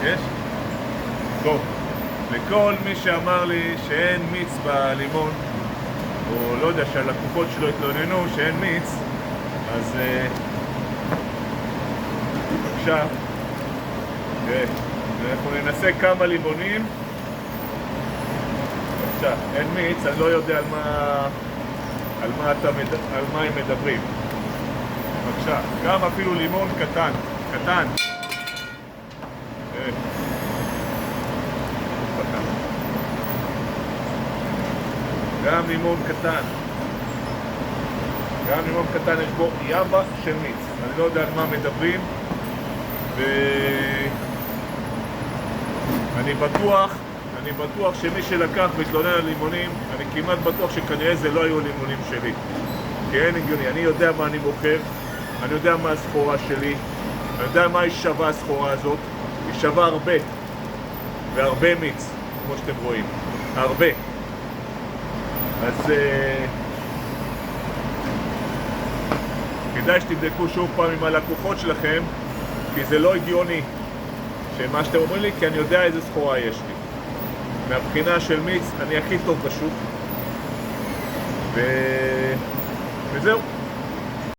יש? טוב. לכל מי שאמר לי שאין מיץ בלימון, או לא יודע שהלקוחות שלו התלוננו שאין מיץ, אז בבקשה, אנחנו ננסה כמה לימונים. בבקשה, אין מיץ, אני לא יודע על מה הם מדברים. בבקשה, גם אפילו לימון קטן. גם לימון קטן יש בו יבע של מיץ. אני לא יודע על מה מדברים, ואני בטוח שמי שלקח והתלונן על לימונים, אני כמעט בטוח שכנראה זה לא היו לימונים שלי, כי אין הגיוני. אני יודע מה אני מוכר, אני יודע מה הסחורה שלי, אני יודע מה היא שווה הסחורה הזאת. היא שווה הרבה, והרבה מיץ, כמו שאתם רואים, הרבה. אז כדאי שתבדקו שוב פעם עם הלקוחות שלכם, כי זה לא הגיוני שמה שאתם אומרים לי, כי אני יודע איזה סחורה יש לי. מהבחינה של מיץ אני הכי טוב בשוק, וזהו.